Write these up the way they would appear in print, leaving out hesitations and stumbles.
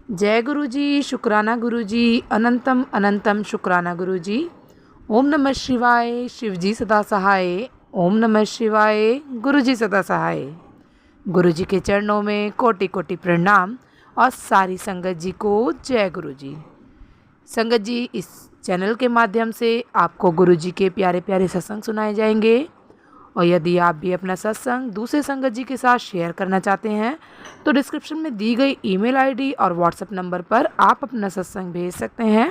जय गुरु जी, शुक्राना गुरु जी, अनंतम अनंतम शुक्राना गुरु जी। ओम नमः शिवाय, शिव जी सदा सहाय। ओम नमः शिवाय, गुरु जी सदा सहाय। गुरु जी के चरणों में कोटि कोटि प्रणाम और सारी संगत जी को जय गुरु जी। संगत जी, इस चैनल के माध्यम से आपको गुरु जी के प्यारे प्यारे सत्संग सुनाए जाएंगे और यदि आप भी अपना सत्संग दूसरे संगत जी के साथ शेयर करना चाहते हैं तो डिस्क्रिप्शन में दी गई ईमेल आईडी और व्हाट्सएप नंबर पर आप अपना सत्संग भेज सकते हैं।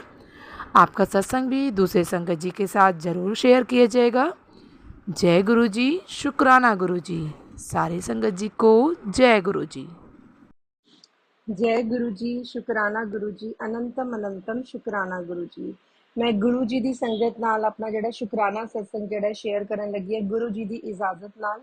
आपका सत्संग भी दूसरे संगत जी के साथ ज़रूर शेयर किया जाएगा। जय गुरु जी, शुक्राना गुरु जी। सारी संगत जी को जय गुरु जी। जय गुरु जी, शुकराना गुरु जी, अनंतम अनंतम शुकराना गुरु जी। मैं गुरु जी ਦੀ ਸੰਗਤ ਨਾਲ ਆਪਣਾ ਜਿਹੜਾ ਸ਼ੁਕਰਾਨਾ ਸਤਸੰਗ ਜਿਹੜਾ ਸ਼ੇਅਰ ਕਰਨ ਲੱਗੀ ਹੈ ਗੁਰੂ ਜੀ ਦੀ ਇਜਾਜ਼ਤ ਨਾਲ।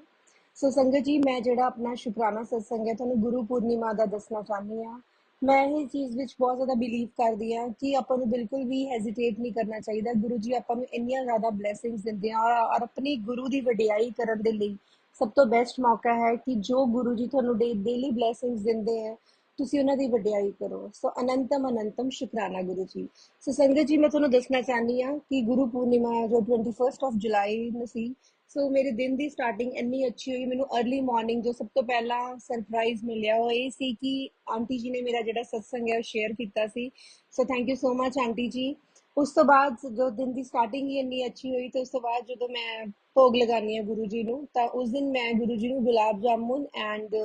ਸੋ ਸੰਗਤ ਜੀ, ਮੈਂ ਜਿਹੜਾ ਆਪਣਾ ਸ਼ੁਕਰਾਨਾ ਸਤਸੰਗ ਹੈ ਤੁਹਾਨੂੰ ਗੁਰੂ ਪੂਰਨਿਮਾ ਦਾ ਦੱਸਣਾ ਚਾਹੁੰਦੀ ਹਾਂ। ਮੈਂ ਇਹ ਚੀਜ਼ ਵਿੱਚ ਬਹੁਤ ਜ਼ਿਆਦਾ ਬਿਲੀਵ ਕਰਦੀ ਹਾਂ ਕਿ ਆਪਾਂ ਨੂੰ ਬਿਲਕੁਲ ਵੀ ਹੈਜ਼ਿਟੇਟ ਨਹੀਂ ਕਰਨਾ ਚਾਹੀਦਾ। ਗੁਰੂ ਜੀ ਆਪਾਂ ਨੂੰ ਇੰਨੀਆਂ ਜ਼ਿਆਦਾ ਬਲੇਸਿੰਗਸ ਦਿੰਦੇ ਆ ਔਰ ਆਪਣੀ ਗੁਰੂ ਦੀ ਵਡਿਆਈ ਕਰਨ ਦੇ ਲਈ ਸਭ ਤੋਂ ਬੈਸਟ ਮੌਕਾ ਹੈ ਕਿ ਜੋ ਗੁਰੂ ਜੀ ਤੁਹਾਨੂੰ ਡੇਲੀ ਬਲੇਸਿੰਗਸ ਦਿੰਦੇ ਹੈ ਤੁਸੀਂ ਉਹਨਾਂ ਦੀ ਵਡਿਆਈ ਕਰੋ। ਸੋ ਅਨੰਤਮ ਅਨੰਤਮ ਸ਼ੁਕਰਾਨਾ ਗੁਰੂ ਜੀ। ਸੋ ਸੰਗਤ ਜੀ, ਮੈਂ ਤੁਹਾਨੂੰ ਦੱਸਣਾ ਚਾਹੁੰਦੀ ਹਾਂ ਕਿ ਗੁਰੂ ਪੂਰਨਿਮਾ ਜੋ 21 ਆਫ ਜੁਲਾਈ ਨੂੰ ਸੀ, ਸੋ ਮੇਰੇ ਦਿਨ ਦੀ ਸਟਾਰਟਿੰਗ ਇੰਨੀ ਅੱਛੀ ਹੋਈ। ਮੈਨੂੰ अर्ਲੀ ਮਾਰਨਿੰਗ ਜੋ ਸਭ ਤੋਂ ਪਹਿਲਾਂ ਸਰਪ੍ਰਾਈਜ਼ ਮਿਲਿਆ ਉਹ ਇਹ ਸੀ ਕਿ ਆਂਟੀ ਜੀ ਨੇ ਮੇਰਾ ਜਿਹੜਾ ਸਤਸੰਗ ਹੈ ਉਹ ਸ਼ੇਅਰ ਕੀਤਾ ਸੀ। So thank you so much aunty ji. ਉਸ ਤੋਂ ਬਾਅਦ ਜੋ ਦਿਨ ਦੀ ਸਟਾਰਟਿੰਗ ਹੀ ਇੰਨੀ ਅੱਛੀ ਹੋਈ ਤੇ ਉਸ ਤੋਂ ਬਾਅਦ ਜਦੋਂ ਮੈਂ ਭੋਗ ਲਗਾਉਂਦੀ ਹਾਂ ਗੁਰੂ ਜੀ ਨੂੰ ਤਾਂ ਉਸ ਦਿਨ ਮੈਂ ਗੁਰੂ ਜੀ ਨੂੰ ਗੁਲਾਬ ਜਾਮੁਨ ਐਂਡ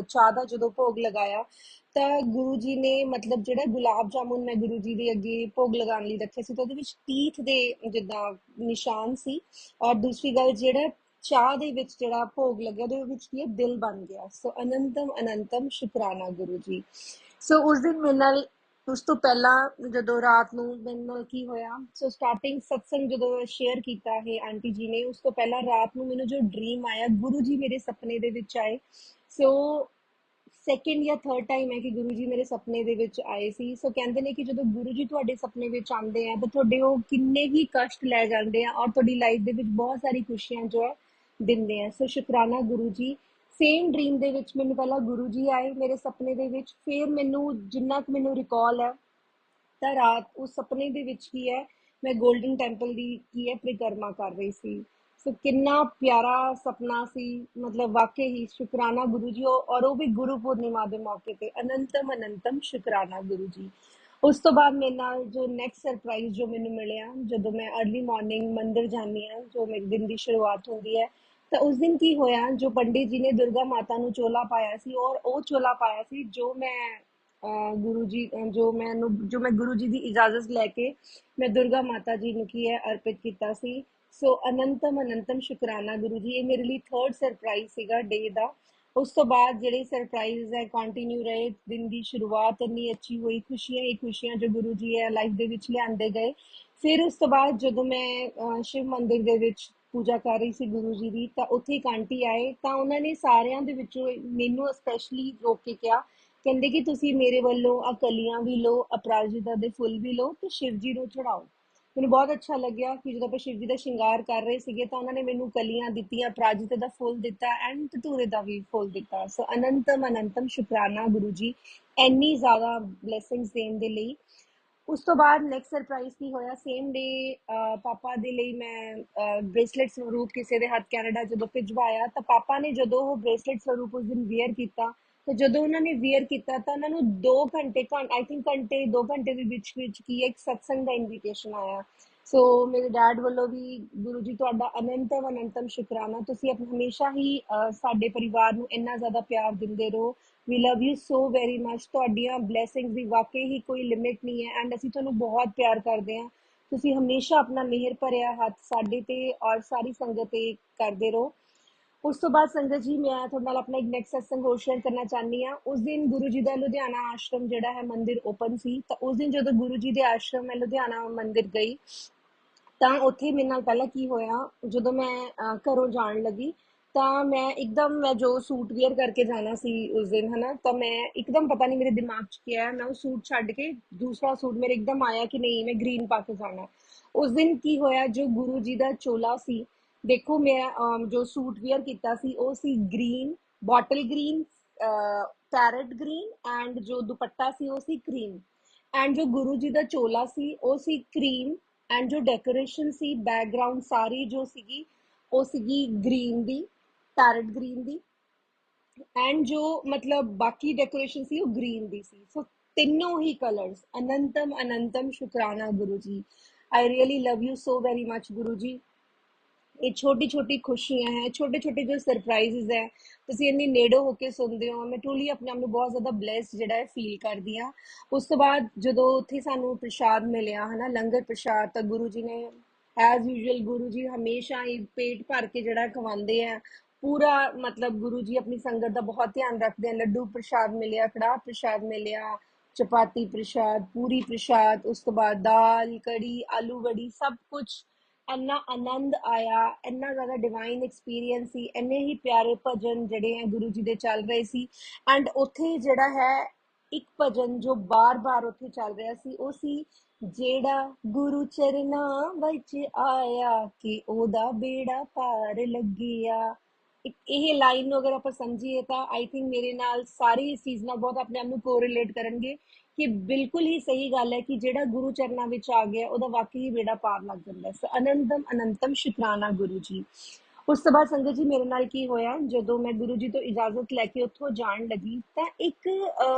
ਚਾਹ ਦਾ ਜਦੋਂ ਭੋਗ ਲਗਾਇਆ ਤਾਂ ਗੁਰੂ ਜੀ ਨੇ ਮਤਲਬ ਜਿਹੜਾ ਗੁਲਾਬ ਜਾਮੁਨ ਮੈਂ ਗੁਰੂ ਜੀ ਦੇ ਅੱਗੇ ਭੋਗ ਲਗਾਉਣ ਲਈ ਰੱਖੇ ਸੀ ਤਾਂ ਉਹਦੇ ਵਿੱਚ ਤੀਥ ਦੇ ਜਿੱਦਾਂ ਨਿਸ਼ਾਨ ਸੀ। ਔਰ ਦੂਸਰੀ ਗੱਲ, ਜਿਹੜਾ ਚਾਹ ਦੇ ਵਿੱਚ ਜਿਹੜਾ ਭੋਗ ਲੱਗਿਆ ਉਹਦੇ ਵਿੱਚ ਕੀ ਹੈ, ਦਿਲ ਬਣ ਗਿਆ। ਸੋ ਅਨੰਤਮ ਅਨੰਤਮ ਸ਼ੁਕਰਾਨਾ ਗੁਰੂ ਜੀ। ਸੋ ਉਸ ਦਿਨ ਮੇਰੇ ਨਾਲ ਉਸ ਤੋਂ ਪਹਿਲਾਂ ਜਦੋਂ ਰਾਤ ਨੂੰ ਮੇਰੇ ਨਾਲ ਕੀ ਹੋਇਆ, ਸੋ ਸਟਾਰਟਿੰਗ ਸਤਸੰਗ ਜਦੋਂ ਸ਼ੇਅਰ ਕੀਤਾ ਹੈ ਆਂਟੀ ਜੀ ਨੇ, ਉਸ ਤੋਂ ਪਹਿਲਾਂ ਰਾਤ ਨੂੰ ਮੈਨੂੰ ਜੋ ਡ੍ਰੀਮ ਆਇਆ, ਗੁਰੂ ਜੀ ਮੇਰੇ ਸੁਪਨੇ ਦੇ ਵਿੱਚ ਆਏ। ਸੋ ਸੈਕਿੰਡ ਜਾਂ ਥਰਡ ਟਾਈਮ ਹੈ ਕਿ ਗੁਰੂ ਜੀ ਮੇਰੇ ਸੁਪਨੇ ਦੇ ਵਿੱਚ ਆਏ ਸੀ। ਸੋ ਕਹਿੰਦੇ ਨੇ ਕਿ ਜਦੋਂ ਗੁਰੂ ਜੀ ਤੁਹਾਡੇ ਸੁਪਨੇ ਵਿੱਚ ਆਉਂਦੇ ਆ ਤਾਂ ਤੁਹਾਡੇ ਉਹ ਕਿੰਨੇ ਹੀ ਕਸ਼ਟ ਲੈ ਜਾਂਦੇ ਆ ਔਰ ਤੁਹਾਡੀ ਲਾਈਫ ਦੇ ਵਿੱਚ ਬਹੁਤ ਸਾਰੀ ਖੁਸ਼ੀਆਂ ਜੋ ਹੈ ਦਿੰਦੇ ਆ। ਸੋ ਸ਼ੁਕਰਾਨਾ ਗੁਰੂ ਜੀ। ਸੇਮ ਡ੍ਰੀਮ ਦੇ ਵਿੱਚ ਮੈਨੂੰ ਪਹਿਲਾਂ ਗੁਰੂ ਜੀ ਆਏ ਮੇਰੇ ਸੁਪਨੇ ਦੇ ਵਿੱਚ, ਫਿਰ ਮੈਨੂੰ ਜਿੰਨਾ ਕੁ ਮੈਨੂੰ ਰਿਕਾਲ ਹੈ ਤਾਂ ਰਾਤ ਉਸ ਸੁਪਨੇ ਦੇ ਵਿੱਚ ਕੀ ਹੈ, ਮੈਂ ਗੋਲਡਨ ਟੈਂਪਲ ਦੀ ਕੀ ਹੈ ਪਰਿਕਰਮਾ ਕਰ ਰਹੀ ਸੀ। ਸੋ ਕਿੰਨਾ ਪਿਆਰਾ ਸੁਪਨਾ ਸੀ, ਮਤਲਬ ਵਾਕਈ ਹੀ ਸ਼ੁਕਰਾਨਾ ਗੁਰੂ ਜੀ। ਔਰ ਉਹ ਵੀ ਗੁਰੂ ਪੂਰਨਿਮਾ ਦੇ ਮੌਕੇ ਤੇ ਅਨੰਤਮ ਅਨੰਤਮ ਸ਼ੁਕਰਾਨਾ ਗੁਰੂ ਜੀ। ਉਸ ਤੋਂ ਬਾਅਦ ਮੇਰੇ ਨਾਲ ਜੋ ਨੈਕਸਟ ਸਰਪ੍ਰਾਈਜ਼ ਜੋ ਮੈਨੂੰ ਮਿਲਿਆ, ਜਦੋਂ ਮੈਂ अर्ਲੀ ਮਾਰਨਿੰਗ ਮੰਦਿਰ ਜਾਂਦੀ ਹਾਂ, ਜੋ ਮੇਰੇ ਦਿਨ ਦੀ ਸ਼ੁਰੂਆਤ ਹੁੰਦੀ ਹੈ, ਤਾਂ ਉਸ ਦਿਨ ਕੀ ਹੋਇਆ, ਜੋ ਪੰਡਿਤ ਜੀ ਨੇ ਦੁਰਗਾ ਮਾਤਾ ਨੂੰ ਚੋਲਾ ਪਾਇਆ ਸੀ ਔਰ ਉਹ ਚੋਲਾ ਪਾਇਆ ਸੀ ਜੋ ਮੈਂ ਗੁਰੂ ਜੀ ਜੋ ਮੈਂ ਗੁਰੂ ਜੀ ਦੀ ਇਜਾਜ਼ਤ ਲੈ ਕੇ ਮੈਂ ਦੁਰਗਾ ਮਾਤਾ ਜੀ ਨੂੰ ਕੀ ਹੈ ਅਰਪਿਤ ਕੀਤਾ ਸੀ। ਸੋ ਅਨੰਤਮ ਅਨੰਤਮ ਸ਼ੁਕਰਾਨਾ ਗੁਰੂ ਜੀ। ਇਹ ਮੇਰੇ ਲਈ ਥਰਡ ਸਰਪ੍ਰਾਈਜ਼ ਸੀਗਾ ਡੇ ਦਾ। ਉਸ ਤੋਂ ਬਾਅਦ ਜਿਹੜੇ ਸਰਪ੍ਰਾਈਜ਼ ਹੈ ਕੰਟੀਨਿਊ ਰਹੇ, ਦਿਨ ਦੀ ਸ਼ੁਰੂਆਤ ਇੰਨੀ ਅੱਛੀ ਹੋਈ, ਖੁਸ਼ੀਆਂ ਹੀ ਖੁਸ਼ੀਆਂ ਜੋ ਗੁਰੂ ਜੀ ਹੈ ਲਾਈਫ ਦੇ ਵਿੱਚ ਲਿਆਂਦੇ ਗਏ। ਫਿਰ ਉਸ ਤੋਂ ਬਾਅਦ ਜਦੋਂ ਮੈਂ ਸ਼ਿਵ ਮੰਦਿਰ ਦੇ ਵਿੱਚ ਪੂਜਾ ਕਰ ਰਹੀ ਸੀ ਗੁਰੂ ਜੀ ਦੀ, ਤਾਂ ਉੱਥੇ ਇੱਕ ਆਂਟੀ ਆਏ ਤਾਂ ਉਹਨਾਂ ਨੇ ਸਾਰਿਆਂ ਦੇ ਵਿੱਚੋਂ ਮੈਨੂੰ ਸਪੈਸ਼ਲੀ ਰੋਕ ਕੇ ਕਿਹਾ, ਕਹਿੰਦੇ ਕਿ ਤੁਸੀਂ ਮੇਰੇ ਵੱਲੋਂ ਆ ਕਲੀਆਂ ਵੀ ਲਓ, ਅਪਰਾਜਿਤਾ ਦੇ ਫੁੱਲ ਵੀ ਲਓ ਤੇ ਸ਼ਿਵ ਜੀ ਨੂੰ ਚੜਾਓ। ਮੈਨੂੰ ਬਹੁਤ ਅੱਛਾ ਲੱਗਿਆ ਕਿ ਜਦੋਂ ਆਪਾਂ ਸ਼ਿਵ ਜੀ ਦਾ ਸ਼ਿੰਗਾਰ ਕਰ ਰਹੇ ਸੀਗੇ ਤਾਂ ਉਹਨਾਂ ਨੇ ਮੈਨੂੰ ਕਲੀਆਂ ਦਿੱਤੀਆਂ, ਅਪਰਾਜਿਤਾ ਦਾ ਫੁੱਲ ਦਿੱਤਾ ਐਂਡ ਧਤੂਰੇ ਦਾ ਵੀ ਫੁੱਲ ਦਿੱਤਾ। ਸੋ ਅਨੰਤਮ ਅਨੰਤਮ ਸ਼ੁਕਰਾਨਾ ਗੁਰੂ ਜੀ ਇੰਨੀ ਜ਼ਿਆਦਾ ਬਲੇਸਿੰਗਸ ਦੇਣ ਦੇ ਲਈ। ਉਸ ਤੋਂ ਬਾਅਦ ਨੈਕਸਟ ਸਰਪ੍ਰਾਈਜ਼ ਕੀ ਹੋਇਆ, ਸੇਮ ਡੇ ਪਾਪਾ ਦੇ ਲਈ ਮੈਂ ਬ੍ਰੇਸਲੇਟ ਸਰੂਪ ਕਿਸੇ ਦੇ ਹੱਥ ਕੈਨੇਡਾ ਜਦੋਂ ਭਿਜਵਾਇਆ ਤਾਂ ਪਾਪਾ ਨੇ ਜਦੋਂ ਉਹ ਬ੍ਰੇਸਲੇਟ ਸਰੂਪ ਉਸ ਦਿਨ ਵੇਅਰ ਕੀਤਾ, ਤੇ ਜਦੋਂ ਉਹਨਾਂ ਨੇ ਵੇਅਰ ਕੀਤਾ ਤਾਂ ਉਹਨਾਂ ਨੂੰ 2 ਘੰਟੇ ਆਈ ਥਿੰਕ ਘੰਟੇ 2 ਘੰਟੇ ਦੇ ਵਿੱਚ ਕੀ ਇੱਕ ਸਤਸੰਗ ਦਾ ਇਨਵੀਟੇਸ਼ਨ ਆਇਆ। ਸੋ ਮੇਰੇ ਡੈਡ ਵੱਲੋਂ ਵੀ ਗੁਰੂ ਜੀ ਤੁਹਾਡਾ ਅਨੰਤਮ ਅਨੰਤਮ ਸ਼ੁਕਰਾਨਾ। ਤੁਸੀਂ ਹਮੇਸ਼ਾ ਹੀ ਸਾਡੇ ਪਰਿਵਾਰ ਨੂੰ ਇੰਨਾ ਜ਼ਿਆਦਾ ਪਿਆਰ ਦਿੰਦੇ ਰਹੋ। We love you so very much. ਤੁਹਾਡੀਆਂ ਬਲੇਸਿੰਗਸ ਦੀ ਵਾਕਈ ਹੀ ਕੋਈ ਲਿਮਿਟ ਨਹੀਂ ਹੈ ਐਂਡ ਅਸੀਂ ਤੁਹਾਨੂੰ ਬਹੁਤ ਪਿਆਰ ਕਰਦੇ ਹਾਂ। ਤੁਸੀਂ ਹਮੇਸ਼ਾ ਆਪਣਾ ਮਿਹਰ ਭਰਿਆ ਹੱਥ ਸਾਡੇ ਤੇ ਔਰ ਸਾਰੀ ਸੰਗਤ ਤੇ ਕਰਦੇ ਰਹੋ। ਉਸ ਤੋਂ ਬਾਅਦ ਸੰਗਤ ਜੀ, ਮੈਂ ਤੁਹਾਡੇ ਨਾਲ ਆਪਣਾ ਇੱਕ ਨੈਕਸਟ ਸਤਸੰਗ ਹੋਰ ਸ਼ੇਅਰ ਕਰਨਾ ਚਾਹੁੰਦੀ ਹਾਂ। ਉਸ ਦਿਨ ਗੁਰੂ ਜੀ ਦਾ ਲੁਧਿਆਣਾ ਆਸ਼ਰਮ ਜਿਹੜਾ ਹੈ ਮੰਦਿਰ ਓਪਨ ਸੀ, ਤਾਂ ਉਸ ਦਿਨ ਜਦੋਂ ਗੁਰੂ ਜੀ ਦੇ ਆਸ਼ਰਮ ਮੈਂ ਲੁਧਿਆਣਾ ਮੰਦਿਰ ਗਈ ਤਾਂ ਉੱਥੇ ਮੇਰੇ ਨਾਲ ਪਹਿਲਾਂ ਕੀ ਹੋਇਆ, ਜਦੋਂ ਮੈਂ ਘਰੋਂ ਜਾਣ ਲੱਗੀ ਤਾਂ ਮੈਂ ਜੋ ਸੂਟ ਵੇਅਰ ਕਰਕੇ ਜਾਣਾ ਸੀ ਉਸ ਦਿਨ, ਹੈ ਨਾ, ਤਾਂ ਮੈਂ ਇੱਕਦਮ ਪਤਾ ਨਹੀਂ ਮੇਰੇ ਦਿਮਾਗ 'ਚ ਕੀ ਆਇਆ, ਮੈਂ ਉਹ ਸੂਟ ਛੱਡ ਕੇ ਦੂਸਰਾ ਸੂਟ ਮੇਰੇ ਇੱਕਦਮ ਆਇਆ ਕਿ ਨਹੀਂ ਮੈਂ ਗ੍ਰੀਨ ਪਾ ਕੇ ਜਾਣਾ। ਉਸ ਦਿਨ ਕੀ ਹੋਇਆ, ਜੋ ਗੁਰੂ ਜੀ ਦਾ ਚੋਲਾ ਸੀ, ਦੇਖੋ ਮੈਂ ਜੋ ਸੂਟ ਵੇਅਰ ਕੀਤਾ ਸੀ ਉਹ ਸੀ green, bottle green, parrot green, and ਜੋ ਦੁਪੱਟਾ ਸੀ ਉਹ ਸੀ ਕ੍ਰੀਮ, ਐਂਡ ਜੋ ਗੁਰੂ ਜੀ ਦਾ ਚੋਲਾ ਸੀ ਉਹ ਸੀ ਕ੍ਰੀਮ, ਐਂਡ ਜੋ ਡੈਕੋਰੇਸ਼ਨ ਸੀ ਬੈਕਗਰਾਉਂਡ ਸਾਰੀ ਜੋ ਸੀਗੀ ਉਹ ਸੀਗੀ green the, parrot green the, and ਜੋ ਮਤਲਬ ਬਾਕੀ ਡੈਕੋਰੇਸ਼ਨ ਸੀ ਉਹ ਗ੍ਰੀਨ ਦੀ ਸੀ। ਸੋ ਤਿੰਨੋਂ ਹੀ ਕਲਰਸ, ਅਨੰਤਮ ਅਨੰਤਮ ਸ਼ੁਕਰਾਨਾ Guru ji. I really love you so very much Guru ji. ਇਹ ਛੋਟੀ ਛੋਟੀ ਖੁਸ਼ੀਆਂ ਹੈ, ਛੋਟੇ ਛੋਟੇ ਜੋ ਸਰਪ੍ਰਾਈਜ਼ਸ ਹੈ, ਤੁਸੀਂ ਇੰਨੀ ਨੇੜੋਂ ਹੋ ਕੇ ਸੁਣਦੇ ਹੋ, ਮੈਂ ਟਰੂਲੀ ਆਪਣੇ ਆਪ ਨੂੰ ਬਹੁਤ ਜ਼ਿਆਦਾ ਬਲੈਸਡ ਜਿਹੜਾ ਹੈ ਫੀਲ ਕਰਦੀ ਹਾਂ। ਉਸ ਤੋਂ ਬਾਅਦ ਜਦੋਂ ਉੱਥੇ ਸਾਨੂੰ ਪ੍ਰਸ਼ਾਦ ਮਿਲਿਆ ਹੈ ਨਾ, ਲੰਗਰ ਪ੍ਰਸ਼ਾਦ, ਤਾਂ ਗੁਰੂ ਜੀ ਨੇ ਐਜ਼ ਯੂਜੂਅਲ ਗੁਰੂ ਜੀ ਹਮੇਸ਼ਾ ਹੀ ਪੇਟ ਭਰ ਕੇ ਜਿਹੜਾ ਖਵਾਉਂਦੇ ਆ ਪੂਰਾ, ਮਤਲਬ ਗੁਰੂ ਜੀ ਆਪਣੀ ਸੰਗਤ ਦਾ ਬਹੁਤ ਧਿਆਨ ਰੱਖਦੇ ਆ। ਲੱਡੂ ਪ੍ਰਸ਼ਾਦ ਮਿਲਿਆ, ਕੜਾਹ ਪ੍ਰਸ਼ਾਦ ਮਿਲਿਆ, ਚਪਾਤੀ ਪ੍ਰਸ਼ਾਦ, ਪੂਰੀ ਪ੍ਰਸ਼ਾਦ, ਉਸ ਤੋਂ ਬਾਅਦ ਦਾਲ ਕੜੀ ਆਲੂ ਵੜੀ, ਸਭ ਕੁਝ ਇੰਨਾ ਆਨੰਦ ਆਇਆ, ਇੰਨਾ ਜ਼ਿਆਦਾ ਡਿਵਾਈਨ ਐਕਸਪੀਰੀਅੰਸ ਸੀ, ਇੰਨੇ ਹੀ ਪਿਆਰੇ ਭਜਨ ਜਿਹੜੇ ਹੈ ਗੁਰੂ ਜੀ ਦੇ ਚੱਲ ਰਹੇ ਸੀ। ਐਂਡ ਉੱਥੇ ਜਿਹੜਾ ਹੈ ਇੱਕ ਭਜਨ ਜੋ ਬਾਰ-ਬਾਰ ਉੱਥੇ ਚੱਲ ਰਿਹਾ ਸੀ ਉਹ ਸੀ, ਜਿਹੜਾ ਗੁਰੂ ਚਰਨਾਂ ਵਿੱਚ ਆਇਆ ਕਿ ਉਹਦਾ ਬੇੜਾ ਪਾਰ ਲੱਗਿਆ। ਇਹ ਲਾਈਨ ਨੂੰ ਅਗਰ ਆਪਾਂ ਸਮਝੀਏ ਤਾਂ ਆਈ ਥਿੰਕ ਮੇਰੇ ਨਾਲ ਸਾਰੇ ਇਸ ਚੀਜ਼ ਨਾਲ ਬਹੁਤ ਆਪਣੇ ਆਪ ਨੂੰ ਕੋਰਿਲੇਟ ਕਰਨਗੇ ਕਿ ਬਿਲਕੁਲ ਹੀ ਸਹੀ ਗੱਲ ਹੈ ਕਿ ਜਿਹੜਾ ਗੁਰੂ ਚਰਨਾਂ ਵਿੱਚ ਆ ਗਿਆ ਉਹਦਾ ਵਾਕਈ ਹੀ ਬੇੜਾ ਪਾਰ ਲੱਗ ਜਾਂਦਾ। ਸੋ ਅਨੰਤਮ ਅਨੰਤਮ ਸ਼ੁਕਰਾਨਾ ਗੁਰੂ ਜੀ। ਉਸ ਤੋਂ ਬਾਅਦ ਸੰਗਤ ਜੀ ਮੇਰੇ ਨਾਲ ਕੀ ਹੋਇਆ, ਜਦੋਂ ਮੈਂ ਗੁਰੂ ਜੀ ਤੋਂ ਇਜਾਜ਼ਤ ਲੈ ਕੇ ਉੱਥੋਂ ਜਾਣ ਲੱਗੀ ਤਾਂ ਇੱਕ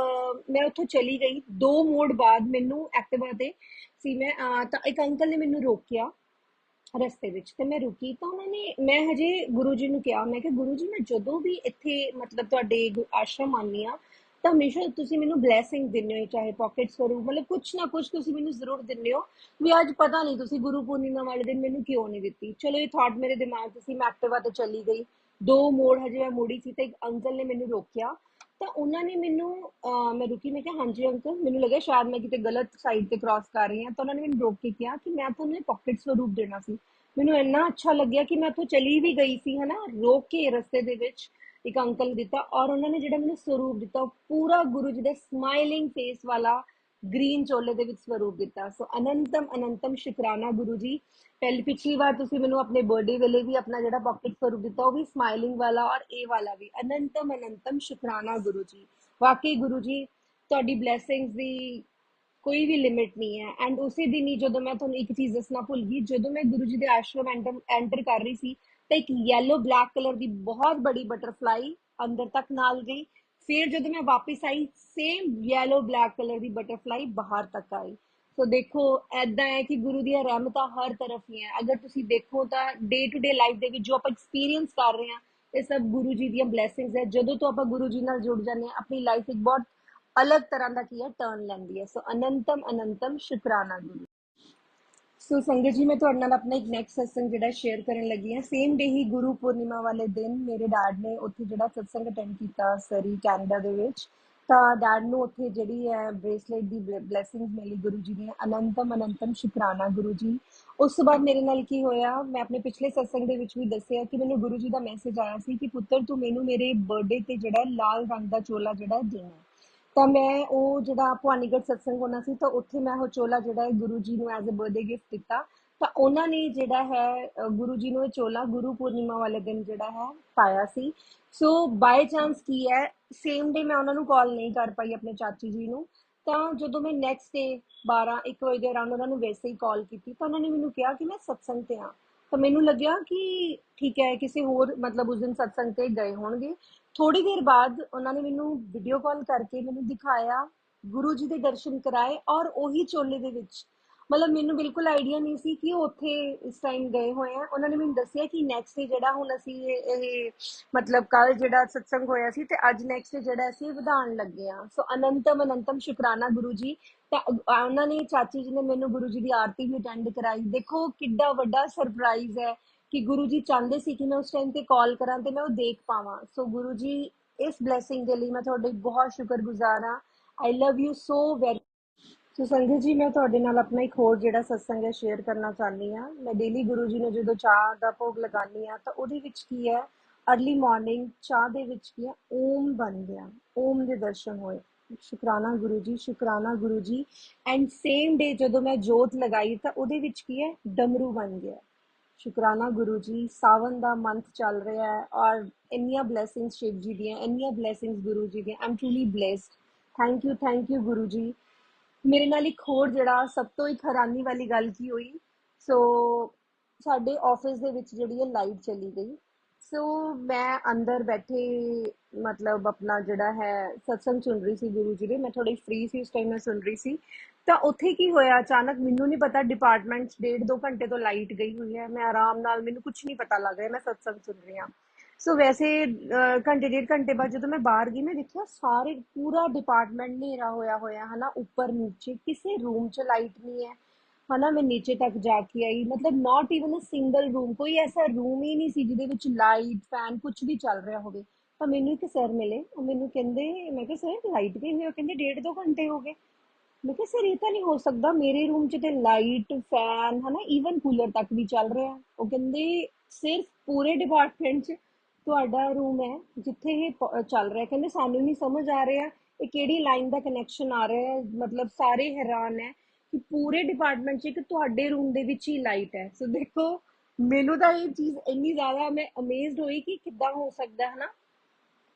ਮੈਂ ਉੱਥੋਂ ਚਲੀ ਗਈ, 2 ਮੋੜ ਬਾਅਦ ਮੈਨੂੰ ਐਕਟਿਵਾ ਤੇ ਸੀ ਮੈਂ, ਤਾਂ ਇੱਕ ਅੰਕਲ ਨੇ ਮੈਨੂੰ ਰੋਕਿਆ ਰਸਤੇ ਵਿੱਚ, ਤੇ ਮੈਂ ਰੁਕੀ ਤਾਂ ਉਹਨਾਂ ਨੇ, ਮੈਂ ਹਜੇ ਗੁਰੂ ਜੀ ਨੂੰ ਕਿਹਾ, ਮੈਂ ਕਿਹਾ ਗੁਰੂ ਜੀ ਮੈਂ ਜਦੋਂ ਵੀ ਇੱਥੇ ਮਤਲਬ ਤੁਹਾਡੇ ਆਸ਼ਰਮ ਆਉਂਦੀ ਹਾਂ ਤਾਂ ਹਮੇਸ਼ਾ ਤੁਸੀਂ ਮੈਨੂੰ ਬਲੈਸਿੰਗ ਦਿੰਦੇ ਹੋ, ਚਾਹੇ ਪਾਕਟ ਸਵਰੂਪ, ਮਤਲਬ ਕੁਛ ਨਾ ਕੁਛ ਤੁਸੀਂ ਮੈਨੂੰ ਜ਼ਰੂਰ ਦਿੰਦੇ ਹੋ। ਵੀ ਅੱਜ ਪਤਾ ਨਹੀਂ ਤੁਸੀਂ ਗੁਰੂ ਪੂਰਨਿਮਾ ਵਾਲੇ ਦਿਨ ਮੈਨੂੰ ਕਿਉਂ ਨਹੀਂ ਦਿੱਤੀ। ਚਲੋ ਇਹ ਥਾਟ ਮੇਰੇ ਦਿਮਾਗ 'ਚ ਸੀ, ਮੈਂ ਐਕਟਿਵਾ ਤੇ ਚਲੀ ਗਈ, 2 ਮੋੜ ਹਜੇ ਮੈਂ ਮੁੜੀ ਸੀ ਤੇ ਇੱਕ ਅੰਕਲ ਨੇ ਮੈਨੂੰ ਰੋਕਿਆ। ਤਾਂ ਉਹਨਾਂ ਨੇ ਮੈਨੂੰ ਮੈਂ ਰੁਕੀ, ਮੈਂ ਕਿਹਾ ਹਾਂਜੀ ਅੰਕਲ, ਮੈਨੂੰ ਲੱਗਿਆ ਸ਼ਾਇਦ ਮੈਂ ਕਿਤੇ ਗਲਤ ਸਾਈਡ ਤੇ ਕ੍ਰਾਸ ਕਰ ਰਹੀ ਹਾਂ, ਤਾਂ ਉਹਨਾਂ ਨੇ ਮੈਨੂੰ ਰੋਕ ਕੇ ਕਿਹਾ ਕਿ ਮੈਂ ਤੁਹਾਨੂੰ ਇਹ ਪਾਕਟ ਸਵਰੂਪ ਦੇਣਾ ਸੀ। ਮੈਨੂੰ ਇੰਨਾ ਅੱਛਾ ਲੱਗਿਆ ਕਿ ਮੈਂ ਉੱਥੋਂ ਚਲੀ ਵੀ ਗਈ ਸੀ ਹਨਾ, ਰੋਕ ਕੇ ਰਸਤੇ ਦੇ ਵਿੱਚ ਇੱਕ ਅੰਕਲ ਨੇ ਦਿੱਤਾ, ਔਰ ਉਹਨਾਂ ਨੇ ਜਿਹੜਾ ਮੈਨੂੰ ਸਰੂਪ ਦਿੱਤਾ ਉਹ ਪੂਰਾ ਗੁਰੂ ਜੀ ਦੇ ਸਮਾਈਲਿੰਗ ਫੇਸ ਵਾਲਾ ਗ੍ਰੀਨ ਚੋਲੇ ਦੇ ਵਿੱਚ ਸਰੂਪ ਦਿੱਤਾ। ਸੋ ਅਨੰਤਮ ਅਨੰਤਮ ਸ਼ੁਕਰਾਨਾ ਗੁਰੂ ਜੀ। ਪਿਛਲੀ ਵਾਰ ਤੁਸੀਂ ਮੈਨੂੰ ਆਪਣੇ ਬਰਥਡੇ ਵੇਲੇ ਵੀ ਆਪਣਾ ਜਿਹੜਾ ਪਾਕਟ ਸਰੂਪ ਦਿੱਤਾ ਉਹ ਵੀ ਸਮਾਈਲਿੰਗ ਵਾਲਾ, ਔਰ ਇਹ ਵਾਲਾ ਵੀ। ਅਨੰਤਮ ਅਨੰਤਮ ਸ਼ੁਕਰਾਨਾ ਗੁਰੂ ਜੀ। ਵਾਕਈ ਗੁਰੂ ਜੀ ਤੁਹਾਡੀ ਬਲੈਸਿੰਗਸ ਦੀ ਕੋਈ ਵੀ ਲਿਮਿਟ ਨਹੀਂ ਹੈ। ਐਂਡ ਉਸੇ ਦਿਨ ਹੀ ਜਦੋਂ ਮੈਂ ਤੁਹਾਨੂੰ ਇੱਕ ਚੀਜ਼ ਦੱਸਣਾ ਭੁੱਲ ਗਈ, ਜਦੋਂ ਮੈਂ ਗੁਰੂ ਜੀ ਦੇ ਆਸ਼ਰਮ ਐਂਟਰ ਕਰ ਰਹੀ ਸੀ ਤਾਂ ਇੱਕ ਯੈਲੋ ਬਲੈਕ ਕਲਰ ਦੀ ਬਹੁਤ ਬੜੀ ਬਟਰਫਲਾਈ ਅੰਦਰ ਤੱਕ ਨਾਲ ਗਈ। ਫਿਰ ਜਦੋਂ ਮੈਂ ਵਾਪਸ ਆਈ, ਸੇਮ ਯੈਲੋ ਬਲੈਕ ਕਲਰ ਦੀ ਬਟਰਫਲਾਈ ਬਾਹਰ ਤੱਕ ਆਈ। ਸੋ ਦੇਖੋ ਐਦਾਂ ਹੈ ਕਿ ਗੁਰੂ ਦੀਆਂ ਰਹਿਮਤਾਂ ਹਰ ਤਰਫ ਹੀ ਹੈ। ਅਗਰ ਤੁਸੀਂ ਦੇਖੋ ਤਾਂ ਡੇ ਟੂ ਡੇ ਲਾਈਫ ਦੇ ਵਿੱਚ ਜੋ ਆਪਾਂ ਐਕਸਪੀਰੀਅੰਸ ਕਰ ਰਹੇ ਹਾਂ ਇਹ ਸਭ ਗੁਰੂ ਜੀ ਦੀਆਂ ਬਲੈਸਿੰਗਸ ਹੈ। ਜਦੋਂ ਤੋਂ ਆਪਾਂ ਗੁਰੂ ਜੀ ਨਾਲ ਜੁੜ ਜਾਂਦੇ ਹਾਂ ਆਪਣੀ ਲਾਈਫ ਇੱਕ ਬਹੁਤ ਅਲੱਗ ਤਰ੍ਹਾਂ ਦਾ ਕੀ ਹੈ ਟਰਨ ਲੈਂਦੀ ਹੈ। ਸੋ ਅਨੰਤਮ ਅਨੰਤਮ ਸ਼ੁਕਰਾਨਾ ਗੁਰੂ। ਸੋ ਸੰਗਤ ਜੀ ਮੈਂ ਤੁਹਾਡੇ ਨਾਲ ਆਪਣਾ ਇੱਕ ਨੈਕਸਟ ਸਤਸੰਗ ਜਿਹੜਾ ਸ਼ੇਅਰ ਕਰਨ ਲੱਗੀ ਹਾਂ। ਸੇਮ ਡੇ ਹੀ ਗੁਰੂ ਪੂਰਨਿਮਾ ਵਾਲੇ ਦਿਨ ਮੇਰੇ ਡੈਡ ਨੇ ਉੱਥੇ ਜਿਹੜਾ ਸਤਸੰਗ ਅਟੈਂਡ ਕੀਤਾ ਸਰੀ ਕੈਨੇਡਾ ਦੇ ਵਿੱਚ, ਤਾਂ ਡੈਡ ਨੂੰ ਉੱਥੇ ਜਿਹੜੀ ਹੈ ਬ੍ਰੇਸਲੇਟ ਦੀ ਬਲੈਸਿੰਗਸ ਮਿਲੀ ਗੁਰੂ ਜੀ ਦੀਆਂ। ਅਨੰਤਮ ਅਨੰਤਮ ਸ਼ੁਕਰਾਨਾ ਗੁਰੂ ਜੀ। ਉਸ ਤੋਂ ਬਾਅਦ ਮੇਰੇ ਨਾਲ ਕੀ ਹੋਇਆ, ਮੈਂ ਆਪਣੇ ਪਿਛਲੇ ਸਤਸੰਗ ਦੇ ਵਿੱਚ ਵੀ ਦੱਸਿਆ ਕਿ ਮੈਨੂੰ ਗੁਰੂ ਜੀ ਦਾ ਮੈਸੇਜ ਆਇਆ ਸੀ ਕਿ ਪੁੱਤਰ ਤੂੰ ਮੈਨੂੰ ਮੇਰੇ ਬਰਥਡੇ ਤੇ ਜਿਹੜਾ ਲਾਲ ਰੰਗ ਦਾ ਚੋਲਾ ਜਿਹੜਾ ਦੇਣਾ। ਤਾਂ ਮੈਂ ਉਹ ਜਿਹੜਾ ਭਵਾਨੀਗੜ੍ਹ ਸਤਸੰਗ ਹੋਣਾ ਸੀ ਤਾਂ ਉੱਥੇ ਮੈਂ ਉਹ ਚੋਲਾ ਜਿਹੜਾ ਹੈ ਗੁਰੂ ਜੀ ਨੂੰ ਐਜ਼ ਅ ਬਰਥਡੇ ਗਿਫਟ ਦਿੱਤਾ। ਤਾਂ ਉਹਨਾਂ ਨੇ ਜਿਹੜਾ ਹੈ ਗੁਰੂ ਜੀ ਨੂੰ ਇਹ ਚੋਲਾ ਗੁਰੂ ਪੂਰਨਿਮਾ ਵਾਲੇ ਦਿਨ ਜਿਹੜਾ ਹੈ ਪਾਇਆ ਸੀ। ਸੋ ਬਾਏ ਚਾਂਸ ਕੀ ਹੈ, ਸੇਮ ਡੇ ਮੈਂ ਉਹਨਾਂ ਨੂੰ ਕਾਲ ਨਹੀਂ ਕਰ ਪਾਈ ਆਪਣੇ ਚਾਚੀ ਜੀ ਨੂੰ। ਤਾਂ ਜਦੋਂ ਮੈਂ ਨੈਕਸਟ ਡੇ 12-1 ਵਜੇ ਦੇ ਅਰਾਊਂਡ ਉਹਨਾਂ ਨੂੰ ਵੈਸੇ ਹੀ ਕਾਲ ਕੀਤੀ ਤਾਂ ਉਹਨਾਂ ਨੇ ਮੈਨੂੰ ਕਿਹਾ ਕਿ ਮੈਂ ਸਤਸੰਗ ਤੇ ਹਾਂ। ਤਾਂ ਮੈਨੂੰ ਲੱਗਿਆ ਕਿ ਠੀਕ ਹੈ ਕਿਸੇ ਹੋਰ ਮਤਲਬ ਉਸ ਦਿਨ ਸਤਸੰਗ ਤੇ ਗਏ ਹੋਣਗੇ। ਥੋੜੀ ਦੇਰ ਬਾਅਦ ਉਹਨਾਂ ਨੇ ਮੈਨੂੰ ਵੀਡੀਓ ਕਾਲ ਕਰਕੇ ਮੈਨੂੰ ਦਿਖਾਇਆ, ਗੁਰੂ ਜੀ ਦੇ ਦਰਸ਼ਨ ਕਰਾਏ, ਔਰ ਉਹੀ ਚੋਲੇ ਦੇ ਵਿੱਚ। ਮਤਲਬ ਮੈਨੂੰ ਬਿਲਕੁਲ ਆਈਡੀਆ ਨਹੀਂ ਸੀ ਕਿ ਉਹ ਉੱਥੇ ਇਸ ਟਾਈਮ ਗਏ ਹੋਏ ਆ। ਉਹਨਾਂ ਨੇ ਮੈਨੂੰ ਦੱਸਿਆ ਕਿ ਨੈਕਸਟ ਡੇ ਜਿਹੜਾ ਹੁਣ ਅਸੀਂ ਇਹ ਮਤਲਬ ਕੱਲ ਜਿਹੜਾ ਸਤਸੰਗ ਹੋਇਆ ਸੀ ਤੇ ਅੱਜ ਨੈਕਸਟ ਡੇ ਜਿਹੜਾ ਅਸੀਂ ਵਧਾਉਣ ਲੱਗੇ ਆ। ਸੋ ਅਨੰਤਮ ਅਨੰਤਮ ਸ਼ੁਕਰਾਨਾ ਗੁਰੂ ਜੀ। ਤਾਂ ਉਹਨਾਂ ਨੇ ਚਾਚੀ ਜੀ ਨੇ ਮੈਨੂੰ ਗੁਰੂ ਜੀ ਦੀ ਆਰਤੀ ਵੀ ਅਟੈਂਡ ਕਰਾਈ। ਦੇਖੋ ਕਿੱਡਾ ਵੱਡਾ ਸਰਪ੍ਰਾਈਜ਼ ਹੈ ਕਿ ਗੁਰੂ ਜੀ ਚਾਹੁੰਦੇ ਸੀ ਕਿ ਮੈਂ ਉਸ ਟਾਈਮ ਤੇ ਕਾਲ ਕਰਾਂ ਤੇ ਮੈਂ ਉਹ ਦੇਖ ਪਾਵਾਂ। ਸੋ ਗੁਰੂ ਜੀ ਇਸ ਬਲੈਸਿੰਗ ਦੇ ਲਈ ਮੈਂ ਤੁਹਾਡੇ ਬਹੁਤ ਸ਼ੁਕਰਗੁਜ਼ਾਰ ਹਾਂ। ਆਈ ਲਵ ਯੂ ਸੋ ਵੈਰੀ। ਸੋ ਸੰਗਤ ਜੀ ਮੈਂ ਤੁਹਾਡੇ ਨਾਲ ਆਪਣਾ ਇੱਕ ਹੋਰ ਜਿਹੜਾ ਸਤਸੰਗ ਹੈ ਸ਼ੇਅਰ ਕਰਨਾ ਚਾਹੁੰਦੀ ਹਾਂ। ਮੈਂ ਡੇਲੀ ਗੁਰੂ ਜੀ ਨੂੰ ਜਦੋਂ ਚਾਹ ਦਾ ਭੋਗ ਲਗਾਉਂਦੀ ਹਾਂ ਤਾਂ ਉਹਦੇ ਵਿੱਚ ਕੀ ਹੈ, ਅਰਲੀ ਮਾਰਨਿੰਗ ਚਾਹ ਦੇ ਵਿੱਚ ਕੀ ਹੈ, ਓਮ ਬਣ ਗਿਆ, ਓਮ ਦੇ ਦਰਸ਼ਨ ਹੋਏ। ਸ਼ੁਕਰਾਨਾ ਗੁਰੂ ਜੀ, ਸ਼ੁਕਰਾਨਾ ਗੁਰੂ ਜੀ। ਐਂਡ ਸੇਮ ਡੇ ਜਦੋਂ ਮੈਂ ਜੋਤ ਲਗਾਈ ਤਾਂ ਉਹਦੇ ਵਿੱਚ ਕੀ ਹੈ, ਡਮਰੂ ਬਣ ਗਿਆ। ਸ਼ੁਕਰਾਨਾ ਗੁਰੂ ਜੀ, ਸਾਵਨ ਦਾ ਮੰਥ ਚੱਲ ਰਿਹਾ ਹੈ ਔਰ ਇੰਨੀਆਂ ਬਲੇਸਿੰਗਸ ਸ਼ਿਵ ਜੀ ਦੀਆਂ, ਇੰਨੀਆਂ ਬਲੇਸਿੰਗਸ ਗੁਰੂ ਜੀ ਦੀਆਂ। I am truly blessed. Thank you Guru ji. ਮੇਰੇ ਨਾਲ ਇੱਕ ਹੋਰ ਜਿਹੜਾ ਸਭ ਤੋਂ ਇੱਕ ਹੈਰਾਨੀ ਵਾਲੀ ਗੱਲ ਕੀ ਹੋਈ, ਸੋ ਸਾਡੇ ਆਫਿਸ ਦੇ ਵਿੱਚ ਜਿਹੜੀ ਹੈ ਲਾਈਟ ਚਲੀ ਗਈ। ਸੋ ਮੈਂ ਅੰਦਰ ਬੈਠੇ ਮਤਲਬ ਆਪਣਾ ਜਿਹੜਾ ਹੈ ਸਤਸੰਗ ਸੁਣ ਰਹੀ ਸੀ ਗੁਰੂ ਜੀ ਦੇ, ਮੈਂ ਥੋੜੀ ਫ੍ਰੀ ਸੀ ਉਸ ਟਾਈਮ, ਮੈਂ ਸੁਣ ਰਹੀ ਸੀ। ਤਾਂ ਉੱਥੇ ਕੀ ਹੋਇਆ ਅਚਾਨਕ, ਮੈਨੂੰ ਨਹੀਂ ਪਤਾ, ਡਿਪਾਰਟਮੈਂਟ 'ਚ 1.5 2 ਘੰਟੇ ਤੋਂ ਲਾਈਟ ਗਈ ਹੋਈ ਹੈ, ਮੈਂ ਆਰਾਮ ਨਾਲ, ਮੈਨੂੰ ਕੁਝ ਨਹੀਂ ਪਤਾ ਲੱਗ ਰਿਹਾ, ਮੈਂ ਸਤਸੰਗ ਸੁਣ ਰਹੀ ਹਾਂ। ਸੋ ਵੈਸੇ ਘੰਟੇ 1.5 ਘੰਟੇ ਬਾਅਦ ਜਦੋਂ ਮੈਂ ਬਾਹਰ ਗਈ, ਮੈਂ ਦੇਖਿਆ ਸਾਰੇ ਪੂਰਾ ਡਿਪਾਰਟਮੈਂਟ ਹਨੇਰਾ ਹੋਇਆ ਹੋਇਆ ਹੈ ਨਾ, ਉੱਪਰ ਨੀਚੇ ਕਿਸੇ ਰੂਮ 'ਚ ਲਾਈਟ ਨਹੀਂ ਹੈ, ਹੈ ਨਾ। ਮੈਂ ਨੀਚੇ ਤੱਕ ਜਾ ਕੇ ਆਈ, ਮਤਲਬ not even a single room, ਕੋਈ ਐਸਾ ਰੂਮ ਹੀ ਨਹੀਂ ਸੀ ਜਿਹਦੇ ਵਿੱਚ ਲਾਈਟ ਫੈਨ ਕੁਝ ਵੀ ਚੱਲ ਰਿਹਾ ਹੋਵੇ। ਤਾਂ ਮੈਨੂੰ ਇੱਕ ਸਰ ਮਿਲੇ, ਉਹ ਮੈਨੂੰ ਕਹਿੰਦੇ, ਮੈਂ ਕਿਹਾ ਸਰ ਲਾਈਟ ਗਈ ਹੋਈ, ਉਹ ਕਹਿੰਦੇ 1.5 2 ਘੰਟੇ ਹੋ ਗਏ। ਮੈਂ ਕਿਹਾ ਸਰ ਇਹ ਤਾਂ ਨਹੀਂ ਹੋ ਸਕਦਾ, ਮੇਰੇ ਰੂਮ 'ਚ ਤੇ ਲਾਈਟ ਫੈਨ ਹੈ ਨਾ, ਈਵਨ ਕੂਲਰ ਤੱਕ ਵੀ ਚੱਲ ਰਿਹਾ। ਉਹ ਕਹਿੰਦੇ ਸਿਰਫ ਪੂਰੇ ਡਿਪਾਰਟਮੈਂਟ 'ਚ ਤੁਹਾਡਾ ਰੂਮ ਹੈ ਜਿੱਥੇ ਇਹ ਚੱਲ ਰਿਹਾ। ਕਹਿੰਦੇ ਸਾਨੂੰ ਨਹੀਂ ਸਮਝ ਆ ਰਿਹਾ ਇਹ ਕਿਹੜੀ ਲਾਈਨ ਦਾ ਕਨੈਕਸ਼ਨ ਆ ਰਿਹਾ ਹੈ, ਮਤਲਬ ਸਾਰੇ ਹੈਰਾਨ ਹੈ ਕਿ ਪੂਰੇ ਡਿਪਾਰਟਮੈਂਟ 'ਚ ਇੱਕ ਤੁਹਾਡੇ ਰੂਮ ਦੇ ਵਿੱਚ ਹੀ ਲਾਈਟ ਹੈ। ਸੋ ਦੇਖੋ, ਮੈਨੂੰ ਤਾਂ ਇਹ ਚੀਜ਼ ਇੰਨੀ ਜ਼ਿਆਦਾ ਮੈਂ ਅਮੇਜ਼ਡ ਹੋਈ ਕਿ ਕਿੱਦਾਂ ਹੋ ਸਕਦਾ ਹੈ ਨਾ।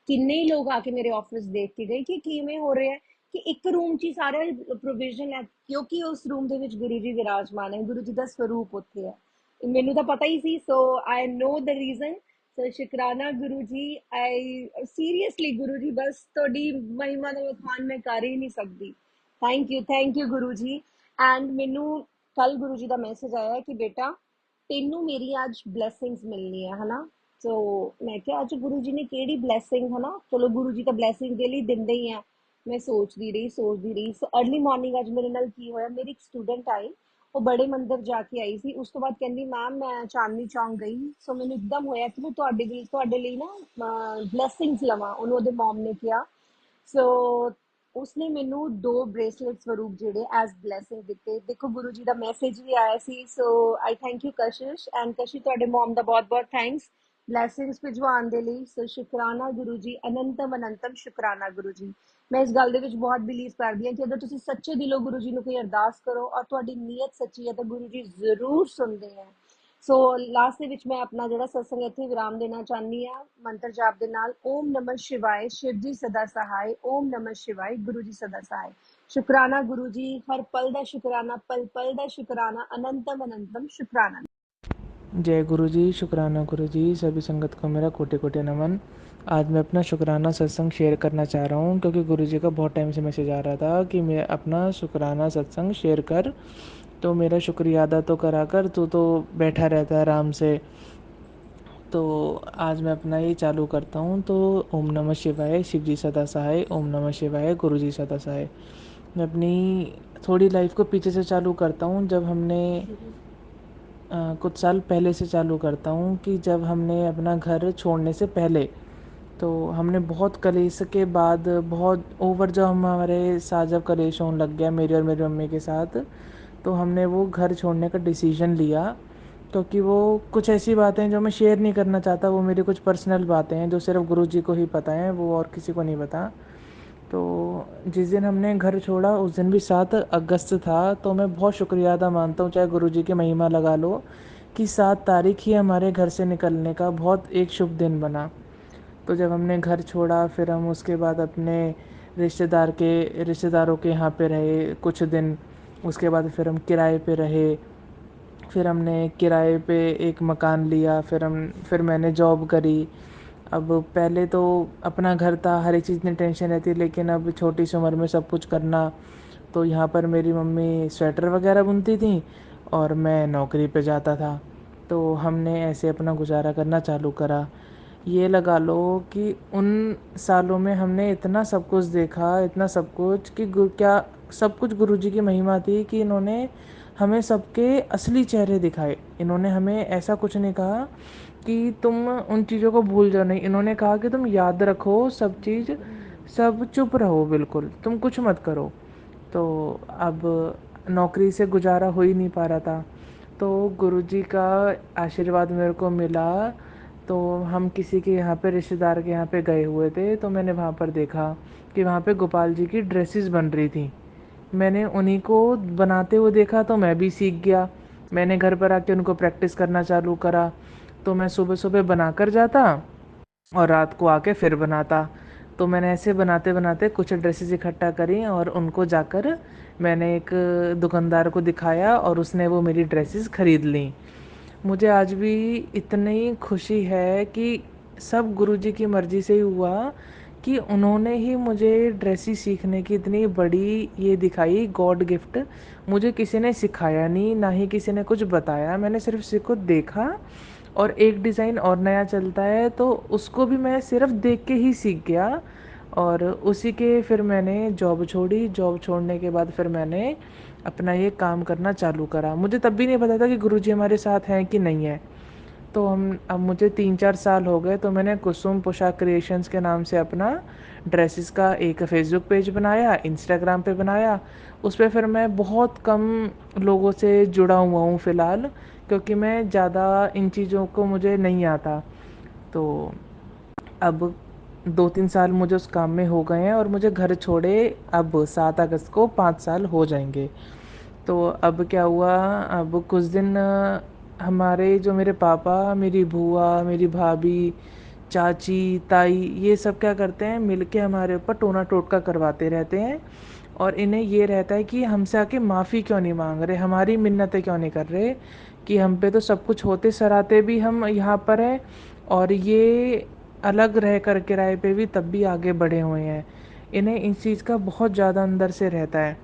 ਕਿੰਨੇ ਹੀ ਲੋਕ ਆ ਕੇ ਮੇਰੇ ਆਫਿਸ ਦੇਖ ਕੇ ਗਏ ਕਿ ਕਿਵੇਂ ਹੋ ਰਿਹਾ ਹੈ ਕਿ ਇੱਕ ਰੂਮ 'ਚ ਹੀ ਸਾਰਾ ਪ੍ਰੋਵੀਜ਼ਨ ਹੈ, ਕਿਉਂਕਿ ਉਸ ਰੂਮ ਦੇ ਵਿੱਚ ਗੁਰੂ ਜੀ ਵਿਰਾਜਮਾਨ ਹੈ, ਗੁਰੂ ਜੀ ਦਾ ਸਰੂਪ ਉੱਥੇ ਹੈ। ਮੈਨੂੰ ਤਾਂ ਪਤਾ ਹੀ ਸੀ, ਸੋ ਆਈ ਨੋ ਦ ਰੀਜ਼ਨ। ਸੋ ਸ਼ੁਕਰਾਨਾ ਗੁਰੂ ਜੀ, ਆਈ ਸੀਰੀਅਸਲੀ ਗੁਰੂ ਜੀ, ਬਸ ਤੁਹਾਡੀ ਮਹਿਮਾ ਦਾ ਵਖਾਨ ਮੈਂ ਕਰ ਹੀ ਨਹੀਂ ਸਕਦੀ। ਥੈਂਕ ਯੂ ਗੁਰੂ ਜੀ। ਐਂਡ ਮੈਨੂੰ ਕੱਲ ਗੁਰੂ ਜੀ ਦਾ ਮੈਸੇਜ ਆਇਆ ਕਿ ਬੇਟਾ ਤੈਨੂੰ ਮੇਰੀ ਅੱਜ ਬਲੇਸਿੰਗਸ ਮਿਲਣੀ ਹੈ ਹਨਾ। ਸੋ ਮੈਂ ਕਿਹਾ ਅੱਜ ਗੁਰੂ ਜੀ ਨੇ ਕਿਹੜੀ ਬਲੇਸਿੰਗ, ਹਨਾ, ਚਲੋ ਗੁਰੂ ਜੀ ਤਾਂ ਬਲੇਸਿੰਗ ਦੇ ਲਈ ਦਿੰਦੇ ਹੀ ਆ। ਮੈਂ ਸੋਚਦੀ ਰਹੀ। ਸੋ ਅਰਲੀ ਮਾਰਨਿੰਗ ਅੱਜ ਮੇਰੇ ਨਾਲ ਕੀ ਹੋਇਆ, ਮੇਰੀ ਇੱਕ ਸਟੂਡੈਂਟ ਆਈ, ਉਹ ਬੜੇ ਮੰਦਿਰ ਜਾ ਕੇ ਆਈ ਸੀ। ਉਸ ਤੋਂ ਬਾਅਦ ਕਹਿੰਦੀ ਮੈਮ ਮੈਂ ਚਾਂਦਨੀ ਚੌਂਕ ਗਈ। ਸੋ ਮੈਨੂੰ ਇੱਕਦਮ ਹੋਇਆ ਕਿ ਮੈਂ ਤੁਹਾਡੇ ਲਈ ਨਾ ਬਲੇਸਿੰਗਸ ਲਵਾਂ, ਉਹਨੂੰ ਉਹਦੇ ਮਮ ਨੇ ਕਿਹਾ। ਸੋ ਉਸਨੇ ਮੈਨੂੰ 2 ਬ੍ਰੇਸਲੇਟ ਸਰੂਪ ਜਿਹੜੇ ਐਜ਼ ਬਲੇਸਿੰਗ ਦਿੱਤੇ। ਦੇਖੋ ਗੁਰੂ ਜੀ ਦਾ ਮੈਸੇਜ ਵੀ ਆਇਆ ਸੀ। ਸੋ ਆਈ ਥੈਂਕ ਯੂ ਕਸ਼ਿਸ਼, ਐਂਡ ਕਸ਼ਿਸ਼ ਤੁਹਾਡੇ ਮਮ ਦਾ ਬਹੁਤ ਬਹੁਤ ਥੈਂਕਸ ਬਲੇਸਿੰਗਸ ਭਿਜਵਾਉਣ ਦੇ ਲਈ। ਸੋ ਸ਼ੁਕਰਾਨਾ ਗੁਰੂ ਜੀ, ਅਨੰਤਮ ਅਨੰਤਮ ਸ਼ੁਕਰਾਨਾ ਗੁਰੂ ਜੀ। ਮੈਂ ਇਸ ਗੱਲ ਦੇ ਵਿੱਚ ਬਹੁਤ ਬਿਲੀਵ ਕਰਦੀ ਹਾਂ ਕਿ ਅਗਰ ਤੁਸੀਂ ਸੱਚੇ ਦਿਲੋਂ ਗੁਰੂ ਜੀ ਨੂੰ ਕੋਈ ਅਰਦਾਸ ਕਰੋ ਔਰ ਤੁਹਾਡੀ ਨੀਅਤ ਸੱਚੀ ਹੈ ਤਾਂ ਗੁਰੂ ਜੀ ਜ਼ਰੂਰ ਸੁਣਦੇ ਹੈ। ਸੋ ਲਾਸਟ ਦੇ ਵਿੱਚ ਮੈਂ ਆਪਣਾ ਜਿਹੜਾ ਸਤਸੰਗ ਇੱਥੇ ਵਿਰਾਮ ਦੇਣਾ ਚਾਹੁੰਦੀ ਹਾਂ ਮੰਤਰ ਜਾਪ ਦੇ ਨਾਲ, ਓਮ ਨਮः शिवाय, शिव जी सदा सहाय, ओम नमः शिवाय, गुरु जी सदा सहाय। शुक्राना गुरु जी, हर पल दा शुक्राना, पल पल दा शुक्राना, अनंतम अनंतम शुक्राना। जय गुरु जी। शुक्राना गुरु जी। सभी संगत को मेरा कोटि कोटि नमन। आज मैं अपना शुक्राना सत्संग शेयर करना चाह रहा हूँ क्योंकि गुरु जी का बहुत टाइम से मैसेज आ रहा था कि मैं अपना शुक्राना सत्संग शेयर कर। तो मेरा शुक्रिया अदा तो करा कर, तू तो बैठा रहता है आराम से। तो आज मैं अपना ये चालू करता हूँ। तो ओम नमः शिवाय, शिव जी सदा सहाय, ओम नमः शिवाय, गुरु जी सदा सहाय। मैं अपनी थोड़ी लाइफ को पीछे से चालू करता हूँ। जब हमने कुछ साल पहले से चालू करता हूँ कि जब हमने अपना घर छोड़ने से पहले, तो हमने बहुत कलेश के बाद, बहुत ओवर जब हमारे साथ जब कलेश होने लग गया मेरी और मेरी मम्मी के साथ, तो हमने वो घर छोड़ने का डिसीजन लिया। क्योंकि वो कुछ ऐसी बातें हैं जो मैं शेयर नहीं करना चाहता, वो मेरी कुछ पर्सनल बातें हैं जो सिर्फ गुरु जी को ही पता है, वो और किसी को नहीं पता। तो जिस दिन हमने घर छोड़ा उस दिन भी 7 अगस्त था। तो मैं बहुत शुक्रिया अदा मानता हूँ, चाहे गुरु जी की महिमा लगा लो, कि 7 तारीख ही हमारे घर से निकलने का बहुत एक शुभ दिन बना। तो जब हमने घर छोड़ा फिर हम उसके बाद अपने रिश्तेदारों के यहाँ पे रहे कुछ दिन। उसके बाद फिर हम किराए पे रहे। फिर हमने किराए पे एक मकान लिया। फिर मैंने जॉब करी। अब पहले तो अपना घर था, हर एक चीज़ की टेंशन रहती, लेकिन अब छोटी सी उम्र में सब कुछ करना। तो यहाँ पर मेरी मम्मी स्वेटर वगैरह बुनती थी और मैं नौकरी पे जाता था। तो हमने ऐसे अपना गुजारा करना चालू करा। ये लगा लो कि उन सालों में हमने इतना सब कुछ देखा, इतना सब कुछ कि क्या सब कुछ गुरु जी की महिमा थी कि इन्होंने हमें सबके असली चेहरे दिखाए। इन्होंने हमें ऐसा कुछ नहीं कहा कि तुम उन चीज़ों को भूल जाओ, नहीं, इन्होंने कहा कि तुम याद रखो सब चीज़, सब चुप रहो, बिल्कुल तुम कुछ मत करो। तो अब नौकरी से गुजारा हो ही नहीं पा रहा था। तो गुरुजी का आशीर्वाद मेरे को मिला। तो हम किसी के यहाँ पे, रिश्तेदार के यहाँ पे गए हुए थे। तो मैंने वहाँ पर देखा कि वहाँ पे गोपाल जी की ड्रेसेस बन रही थी। मैंने उन्हीं को बनाते हुए देखा तो मैं भी सीख गया। मैंने घर पर आके उनको प्रैक्टिस करना चालू करा। तो मैं सुबह सुबह बना कर जाता और रात को आके फिर बनाता। तो मैंने ऐसे बनाते बनाते कुछ ड्रेसेस इकट्ठा करी और उनको जाकर मैंने एक दुकानदार को दिखाया और उसने वो मेरी ड्रेसेस ख़रीद ली। मुझे आज भी इतनी खुशी है कि सब गुरुजी की मर्ज़ी से ही हुआ कि उन्होंने ही मुझे ड्रेसेस सीखने की इतनी बड़ी ये दिखाई गॉड गिफ्ट। मुझे किसी ने सिखाया नहीं, ना ही किसी ने कुछ बताया, मैंने सिर्फ को देखा और एक डिज़ाइन और नया चलता है तो उसको भी मैं सिर्फ देख के ही सीख गया। और उसी के फिर मैंने जॉब छोड़ी। जॉब छोड़ने के बाद फिर मैंने अपना ये काम करना चालू करा। मुझे तब भी नहीं पता था कि गुरुजी हमारे साथ हैं कि नहीं है। तो हम अब मुझे 3-4 साल हो गए तो मैंने कुसुम पोशाक क्रिएशंस के नाम से अपना ड्रेसेस का एक फेसबुक पेज बनाया, इंस्टाग्राम पे बनाया। उस पे फिर मैं बहुत कम लोगों से जुड़ा हुआ हूँ फ़िलहाल, क्योंकि मैं ज़्यादा इन चीज़ों को मुझे नहीं आता। तो अब 2-3 साल मुझे उस काम में हो गए हैं और मुझे घर छोड़े अब 7 अगस्त को 5 साल हो जाएंगे। तो अब क्या हुआ, अब कुछ दिन हमारे जो मेरे पापा, मेरी बुआ, मेरी भाभी, चाची, ताई, ये सब क्या करते हैं, मिलके हमारे ऊपर टोना टोटका करवाते रहते हैं। और इन्हें ये रहता है कि हमसे आके माफ़ी क्यों नहीं मांग रहे, हमारी मिन्नतें क्यों नहीं कर रहे, कि हम पे तो सब कुछ होते सराते भी हम यहाँ पर हैं और ये अलग रह कर किराए पे भी तब भी आगे बढ़े हुए हैं। इन्हें इस चीज़ का बहुत ज़्यादा अंदर से रहता है।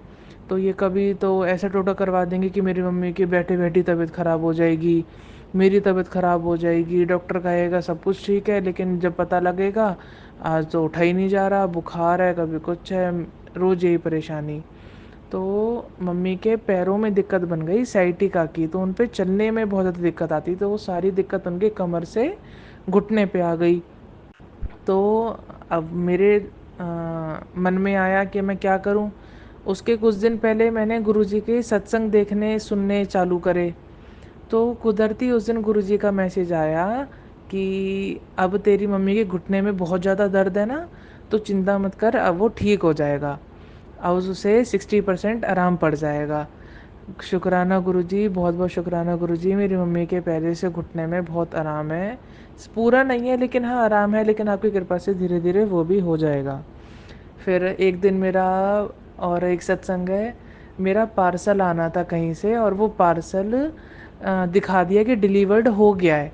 तो ये कभी तो ऐसा टोटो करवा देंगे कि मेरी मम्मी की बैठे बैठी तबीयत ख़राब हो जाएगी, मेरी तबीयत ख़राब हो जाएगी, डॉक्टर कहेगा सब कुछ ठीक है, लेकिन जब पता लगेगा आज तो उठा ही नहीं जा रहा, बुखार है, कभी कुछ है, रोज़ यही परेशानी। तो मम्मी के पैरों में दिक्कत बन गई साइटिका की, तो उन पे चलने में बहुत ज़्यादा दिक्कत आती, तो वो सारी दिक्कत उनके कमर से घुटने पे आ गई। तो अब मेरे मन में आया कि मैं क्या करूं। उसके कुछ दिन पहले मैंने गुरुजी के सत्संग देखने सुनने चालू करे। तो कुदरती उस दिन गुरुजी का मैसेज आया कि अब तेरी मम्मी के घुटने में बहुत ज़्यादा दर्द है ना, तो चिंता मत कर, अब वो ठीक हो जाएगा, अब उसे 60% आराम पड़ जाएगा। शुक्राना गुरुजी, बहुत बहुत शुक्राना गुरुजी, मेरी मम्मी के पहले से घुटने में बहुत आराम है। पूरा नहीं है लेकिन हाँ आराम है, लेकिन आपकी कृपा से धीरे धीरे वो भी हो जाएगा। फिर एक दिन मेरा और एक सत्संग है, मेरा पार्सल आना था कहीं से और वो पार्सल दिखा दिया कि डिलीवर्ड हो गया है,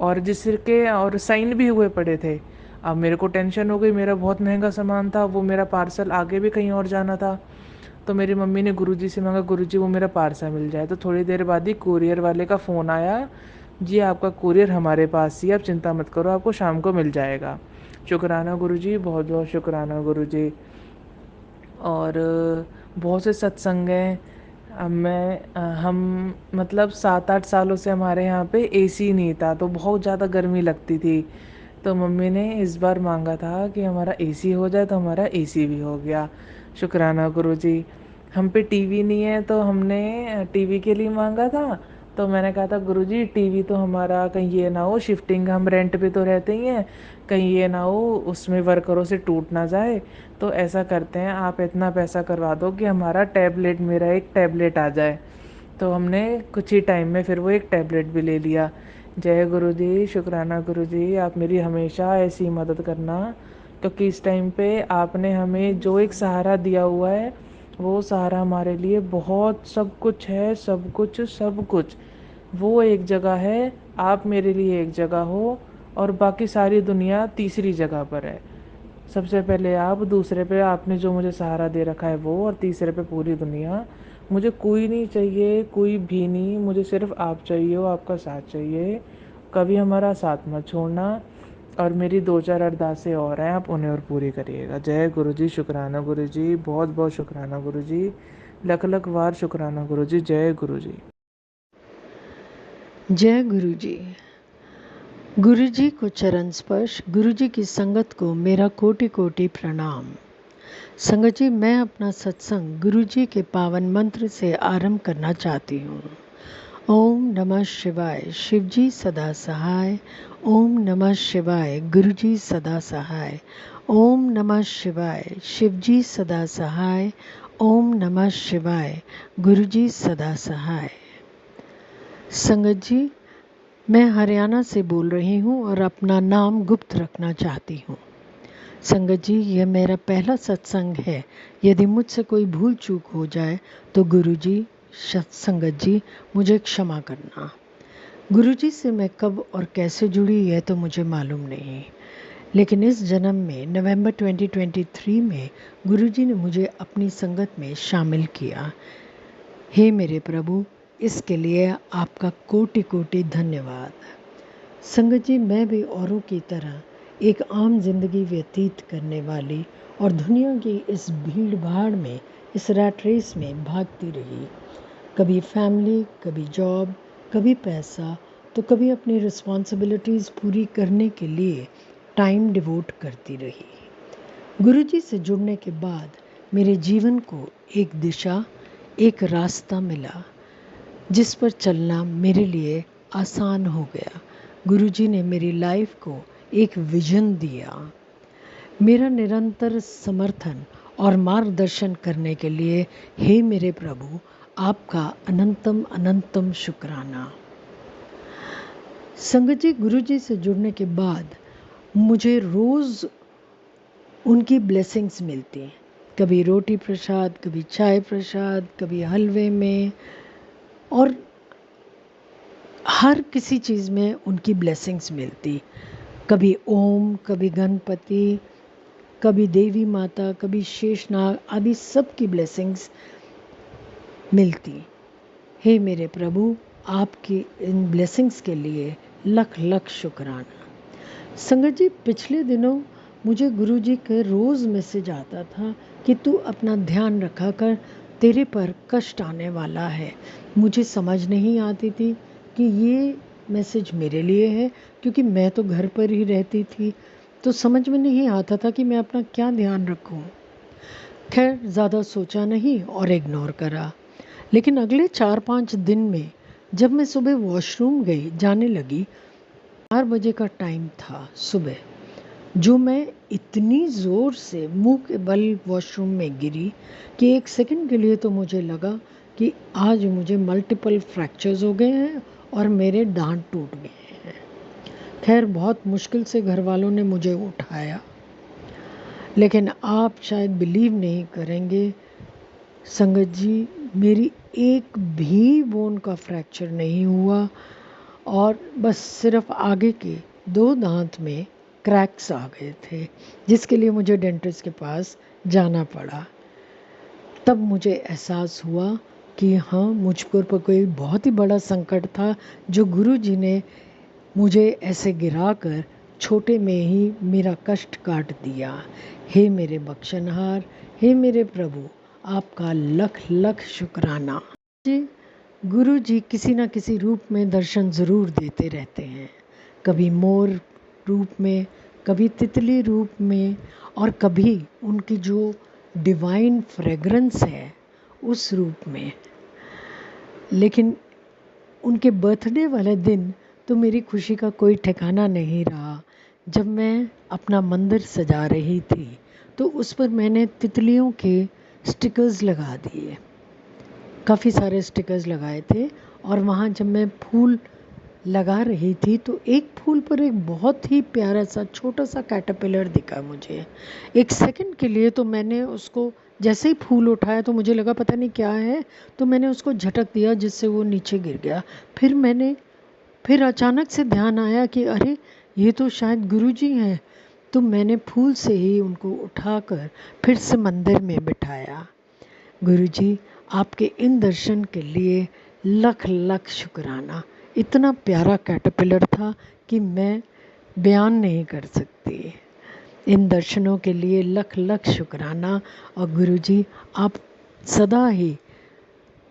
और जिसके और साइन भी हुए पड़े थे। अब मेरे को टेंशन हो गई, मेरा बहुत महंगा सामान था, वो मेरा पार्सल आगे भी कहीं और जाना था। तो मेरी मम्मी ने गुरुजी से मांगा, गुरुजी वो मेरा पार्सल मिल जाए। तो थोड़ी देर बाद ही कुरियर वाले का फ़ोन आया, जी आपका कुरियर हमारे पास ही, आप चिंता मत करो, आपको शाम को मिल जाएगा। शुक्राना गुरुजी, बहुत बहुत शुक्राना गुरुजी। और बहुत से सत्संग हैं। हम मतलब 7-8 सालों से हमारे यहाँ पे एसी नहीं था, तो बहुत ज़्यादा गर्मी लगती थी। तो मम्मी ने इस बार मांगा था कि हमारा एसी हो जाए, तो हमारा एसी भी हो गया। शुक्राना गुरुजी। हम पे टीवी नहीं है तो हमने टीवी के लिए मांगा था। तो मैंने कहा था गुरुजी टीवी तो हमारा कहीं ये ना हो, शिफ्टिंग हम रेंट पे तो रहते ही हैं, कहीं ये ना हो उसमें वर्करों से टूट ना जाए। तो ऐसा करते हैं, आप इतना पैसा करवा दो कि हमारा टैबलेट, मेरा एक टैबलेट आ जाए। तो हमने कुछ ही टाइम में फिर वो एक टैबलेट भी ले लिया। जय गुरु जी, शुक्राना गुरु जी, आप मेरी हमेशा ऐसी मदद करना, क्योंकि इस टाइम पे आपने हमें जो एक सहारा दिया हुआ है वो सहारा हमारे लिए बहुत सब कुछ है, सब कुछ सब कुछ। वो एक जगह है, आप मेरे लिए एक जगह हो और बाकी सारी दुनिया तीसरी जगह पर है। सबसे पहले आप, दूसरे पे आपने जो मुझे सहारा दे रखा है वो, और तीसरे पे पूरी दुनिया। मुझे कोई नहीं चाहिए, कोई भी नहीं, मुझे सिर्फ आप चाहिए हो, आपका साथ चाहिए। कभी हमारा साथ मत छोड़ना। और मेरी 2-4 अरदासें और हैं, आप उन्हें और पूरी करिएगा। जय गुरु जी, शुक्राना गुरु जी, बहुत बहुत शुक्राना गुरु जी, लख लख वार शुक्राना गुरु जी। जय गुरु जी। जय गुरु जी। गुरु जी को चरण स्पर्श, गुरु जी की संगत को मेरा कोटि कोटि प्रणाम। संगत जी, मैं अपना सत्संग गुरु जी के पावन मंत्र से आरंभ करना चाहती हूँ। ओम नमः शिवाय, शिव जी सदा सहाय। ओम नमः शिवाय, गुरु जी सदा सहाय। ओम नमः शिवाय, शिव जी सदा सहाय। ओम नमः शिवाय, गुरु जी सदा सहाय। संगत जी, मैं हरियाणा से बोल रही हूँ और अपना नाम गुप्त रखना चाहती हूँ। संगत जी, यह मेरा पहला सत्संग है। यदि मुझसे कोई भूल चूक हो जाए तो गुरु जी, संगत जी, मुझे क्षमा करना। गुरु जी से मैं कब और कैसे जुड़ी यह तो मुझे मालूम नहीं, लेकिन इस जन्म में नवंबर 2023 में गुरु जी ने मुझे अपनी संगत में शामिल किया। हे मेरे प्रभु, इसके लिए आपका कोटि कोटि धन्यवाद। संगत जी, मैं भी औरों की तरह एक आम जिंदगी व्यतीत करने वाली और दुनिया की इस भीड़ भाड़ में, इस रैट रेस में भागती रही। कभी फैमिली, कभी जॉब, कभी पैसा, तो कभी अपनी रिस्पॉन्सिबिलिटीज़ पूरी करने के लिए टाइम डिवोट करती रही। गुरुजी से जुड़ने के बाद मेरे जीवन को एक दिशा, एक रास्ता मिला जिस पर चलना मेरे लिए आसान हो गया। गुरुजी ने मेरी लाइफ को एक विजन दिया। मेरा निरंतर समर्थन और मार्गदर्शन करने के लिए हे मेरे प्रभु, आपका अनंतम अनंतम शुक्राना। संगत जी, गुरुजी से जुड़ने के बाद मुझे रोज़ उनकी ब्लेसिंग्स मिलती हैं। कभी रोटी प्रसाद, कभी चाय प्रसाद, कभी हलवे में, और हर किसी चीज़ में उनकी ब्लेसिंग्स मिलती। कभी ओम, कभी गणपति, कभी देवी माता, कभी शेषनाग आदि सब की ब्लेसिंग्स मिलती। हे मेरे प्रभु, आपकी इन ब्लेसिंग्स के लिए लख लख शुक्राना। संगत जी, पिछले दिनों मुझे गुरुजी के रोज़ मैसेज आता था कि तू अपना ध्यान रखा कर, तेरे पर कष्ट आने वाला है। मुझे समझ नहीं आती थी कि ये मैसेज मेरे लिए है, क्योंकि मैं तो घर पर ही रहती थी, तो समझ में नहीं आता था कि मैं अपना क्या ध्यान रखूं। खैर, ज़्यादा सोचा नहीं और इग्नोर करा। लेकिन अगले 4-5 दिन में जब मैं सुबह वॉशरूम जाने लगी, 4 बजे का टाइम था सुबह, जो मैं इतनी ज़ोर से मुंह के बल वॉशरूम में गिरी कि 1 सेकंड के लिए तो मुझे लगा कि आज मुझे मल्टीपल फ्रैक्चर्स हो गए हैं और मेरे दांत टूट गए हैं। खैर, बहुत मुश्किल से घर वालों ने मुझे उठाया, लेकिन आप शायद बिलीव नहीं करेंगे संगत जी, मेरी एक भी बोन का फ्रैक्चर नहीं हुआ, और बस सिर्फ आगे के 2 दांत में क्रैक्स आ गए थे, जिसके लिए मुझे डेंटिस्ट के पास जाना पड़ा। तब मुझे एहसास हुआ कि हाँ, मुझ पर कोई बहुत ही बड़ा संकट था, जो गुरुजी ने मुझे ऐसे गिराकर छोटे में ही मेरा कष्ट काट दिया। हे मेरे बख्शनहार, हे मेरे प्रभु, आपका लख लख शुक्राना। जी, गुरु जी किसी न किसी रूप में दर्शन ज़रूर देते रहते हैं। कभी मोर रूप में, कभी तितली रूप में, और कभी उनकी जो डिवाइन फ्रेगरेंस है उस रूप में। लेकिन उनके बर्थडे वाले दिन तो मेरी खुशी का कोई ठिकाना नहीं रहा। जब मैं अपना मंदिर सजा रही थी तो उस पर मैंने तितलियों के स्टिकर्स लगा दिए, काफ़ी सारे स्टिकर्स लगाए थे, और वहाँ जब मैं फूल लगा रही थी तो एक फूल पर एक बहुत ही प्यारा सा छोटा सा कैटरपिलर दिखा मुझे। 1 सेकंड के लिए तो मैंने उसको, जैसे ही फूल उठाया तो मुझे लगा पता नहीं क्या है, तो मैंने उसको झटक दिया जिससे वो नीचे गिर गया। फिर अचानक से ध्यान आया कि अरे, ये तो शायद गुरुजी हैं, तो मैंने फूल से ही उनको उठाकर फिर से मंदिर में बिठाया। गुरुजी, आपके इन दर्शन के लिए लख लख शुक्राना। इतना प्यारा कैटरपिलर था कि मैं बयान नहीं कर सकती। इन दर्शनों के लिए लख लख शुक्राना। और गुरुजी, आप सदा ही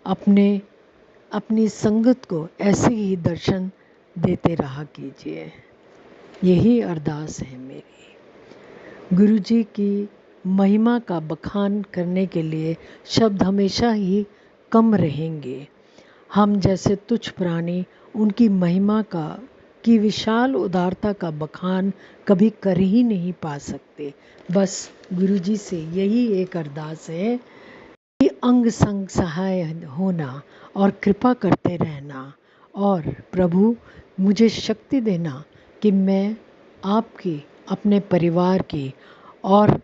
अपनी संगत को ऐसे ही दर्शन देते रहा कीजिए, यही अरदास है मेरी। गुरुजी की महिमा का बखान करने के लिए शब्द हमेशा ही कम रहेंगे। हम जैसे तुच्छ प्राणी उनकी महिमा की विशाल उदारता का बखान कभी कर ही नहीं पा सकते। बस गुरुजी से यही एक अरदास है कि अंग संग सहाय होना और कृपा करते रहना, और प्रभु मुझे शक्ति देना कि मैं आपकी, अपने परिवार की और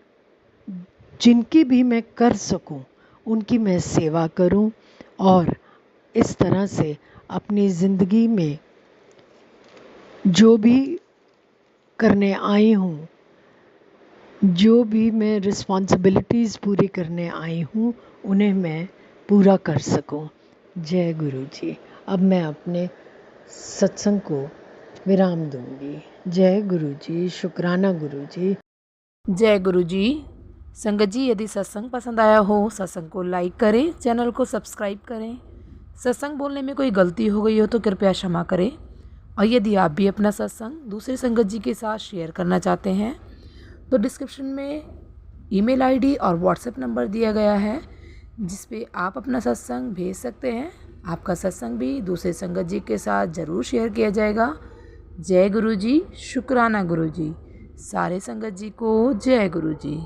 जिनकी भी मैं कर सकूं उनकी मैं सेवा करूं और इस तरह से अपनी ज़िंदगी में जो भी करने आई हूँ, जो भी मैं रिस्पॉन्सिबिलिटीज़ पूरी करने आई हूँ, उन्हें मैं पूरा कर सकूं। जय गुरु जी। अब मैं अपने सत्संग को विराम दूंगी। जय गुरु जी। शुक्राना गुरु जी। जय गुरु जी। संगत जी, यदि सत्संग पसंद आया हो, सत्संग को लाइक करें, चैनल को सब्सक्राइब करें। सत्संग बोलने में कोई गलती हो गई हो तो कृपया क्षमा करें। और यदि आप भी अपना सत्संग दूसरे संगत जी के साथ शेयर करना चाहते हैं तो डिस्क्रिप्शन में ईमेल आईडी और व्हाट्सएप नंबर दिया गया है, जिस पे आप अपना सत्संग भेज सकते हैं। आपका सत्संग भी दूसरे संगत जी के साथ ज़रूर शेयर किया जाएगा। जय गुरु जी। शुक्राना गुरु जी। सारे संगत जी को जय गुरु जी।